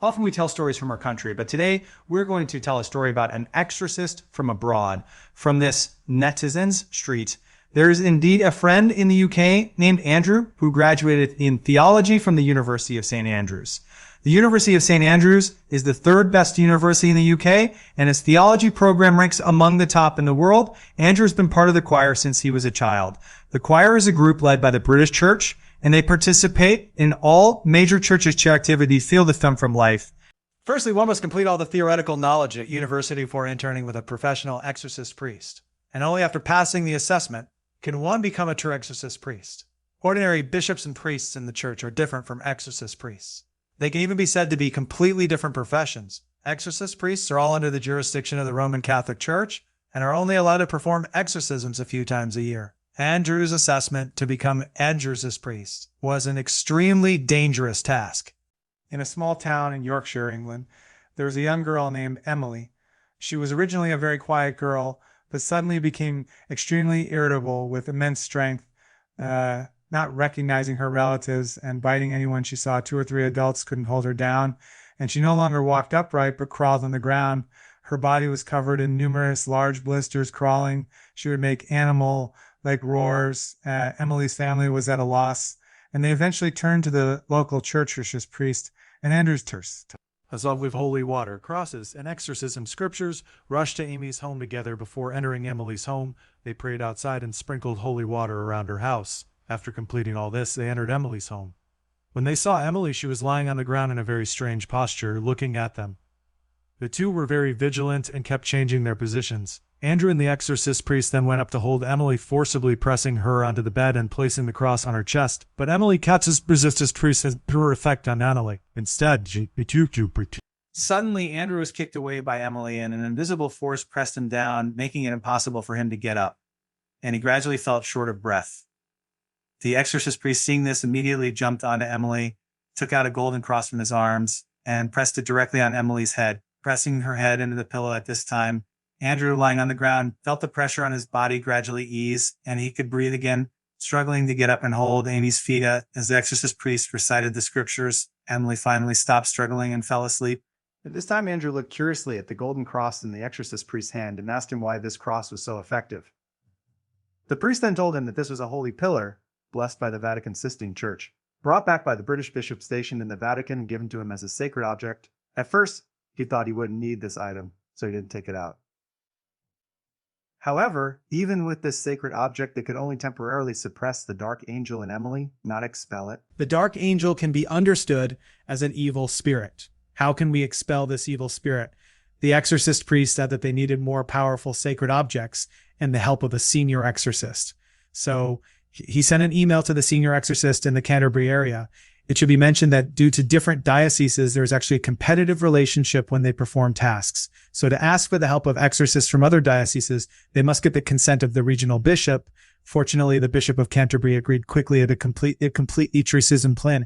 Often we tell stories from our country, but today we're going to tell a story about an exorcist from abroad, from this netizen's street. There is indeed a friend in the UK named Andrew who graduated in theology from the University of St. Andrews. The University of St. Andrews is the third best university in the UK, and his theology program ranks among the top in the world. Andrew has been part of the choir since he was a child. The choir is a group led by the British Church, and they participate in all major church activities feel the thumb from life. Firstly, one must complete all the theoretical knowledge at university before interning with a professional exorcist priest. And only after passing the assessment can one become a true exorcist priest. Ordinary bishops and priests in the church are different from exorcist priests. They can even be said to be completely different professions. Exorcist priests are all under the jurisdiction of the Roman Catholic Church and are only allowed to perform exorcisms a few times a year. Andrew's assessment to become exorcist priest was an extremely dangerous task. In a small town in Yorkshire, England, there was a young girl named Emily. She was originally a very quiet girl, but suddenly became extremely irritable with immense strength, not recognizing her relatives and biting anyone she saw. 2 or 3 adults couldn't hold her down, and she no longer walked upright but crawled on the ground. Her body was covered in numerous large blisters. Crawling, she would make animal-like roars. Emily's family was at a loss, and they eventually turned to the local church's priest, and Andrew's thirst. As of with holy water, crosses, and exorcism scriptures rushed to Amy's home together. Before entering Emily's home, they prayed outside and sprinkled holy water around her house. After completing all this, they entered Emily's home. When they saw Emily, she was lying on the ground in a very strange posture, looking at them. The two were very vigilant and kept changing their positions. Andrew and the exorcist priest then went up to hold Emily, forcibly pressing her onto the bed and placing the cross on her chest. But Emily catches resistance priest has poor effect on Emily. Instead, Suddenly, Andrew was kicked away by Emily, and an invisible force pressed him down, making it impossible for him to get up. And he gradually felt short of breath. The exorcist priest, seeing this, immediately jumped onto Emily, took out a golden cross from his arms, and pressed it directly on Emily's head, pressing her head into the pillow at this time. Andrew, lying on the ground, felt the pressure on his body gradually ease, and he could breathe again, struggling to get up and hold Amy's feet. As the exorcist priest recited the scriptures, Emily finally stopped struggling and fell asleep. At this time, Andrew looked curiously at the golden cross in the exorcist priest's hand and asked him why this cross was so effective. The priest then told him that this was a holy pillar, blessed by the Vatican Sistine Church, brought back by the British bishop stationed in the Vatican and given to him as a sacred object. At first, he thought he wouldn't need this item, so he didn't take it out. However, even with this sacred object, it could only temporarily suppress the dark angel in Emily, not expel it. The dark angel can be understood as an evil spirit. How can we expel this evil spirit? The exorcist priest said that they needed more powerful sacred objects and the help of a senior exorcist. So he sent an email to the senior exorcist in the Canterbury area. It should be mentioned that due to different dioceses, there's actually a competitive relationship when they perform tasks. So to ask for the help of exorcists from other dioceses, they must get the consent of the regional bishop. Fortunately, the Bishop of Canterbury agreed quickly to complete exorcism plan.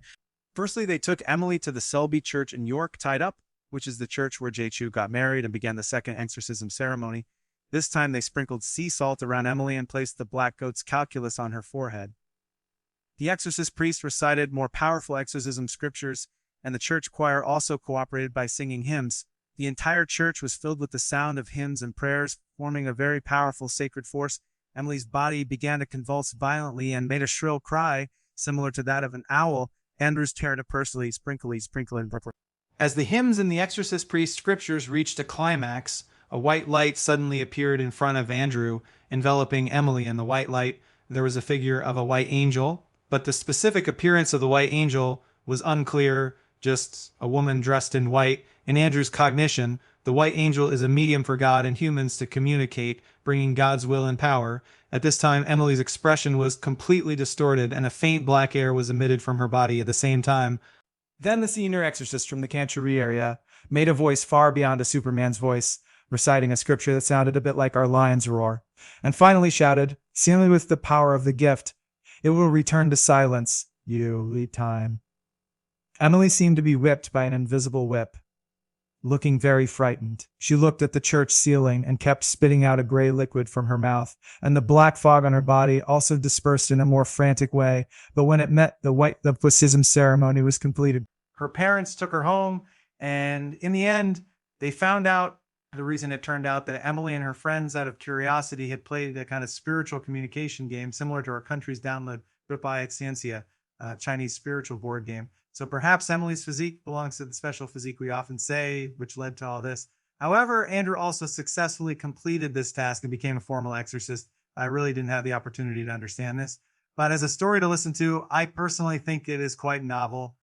Firstly, they took Emily to the Selby Church in York, tied up, which is the church where J2 got married, and began the second exorcism ceremony. This time they sprinkled sea salt around Emily and placed the black goat's calculus on her forehead. The exorcist priest recited more powerful exorcism scriptures, and the church choir also cooperated by singing hymns. The entire church was filled with the sound of hymns and prayers, forming a very powerful sacred force. Emily's body began to convulse violently and made a shrill cry, similar to that of an owl. Andrew's tear to pursely, sprinkly. As the hymns and the exorcist priest's scriptures reached a climax, a white light suddenly appeared in front of Andrew, enveloping Emily. In the white light, there was a figure of a white angel, but the specific appearance of the white angel was unclear, just a woman dressed in white. In Andrew's cognition, the white angel is a medium for God and humans to communicate, bringing God's will and power. At this time, Emily's expression was completely distorted, and a faint black air was emitted from her body at the same time. Then the senior exorcist from the Canterbury area made a voice far beyond a Superman's voice, reciting a scripture that sounded a bit like our lion's roar, and finally shouted, sealing with the power of the gift, "It will return to silence, you lead time." Emily seemed to be whipped by an invisible whip. Looking very frightened, she looked at the church ceiling and kept spitting out a gray liquid from her mouth, and the black fog on her body also dispersed in a more frantic way. But when it met the exorcism ceremony was completed. Her parents took her home, And in the end, they found out the reason it turned out that Emily and her friends, out of curiosity, had played a kind of spiritual communication game similar to our country's download by Exantia, Chinese spiritual board game. So perhaps Emily's physique belongs to the special physique we often say, which led to all this. However, Andrew also successfully completed this task and became a formal exorcist. I really didn't have the opportunity to understand this. But as a story to listen to, I personally think it is quite novel.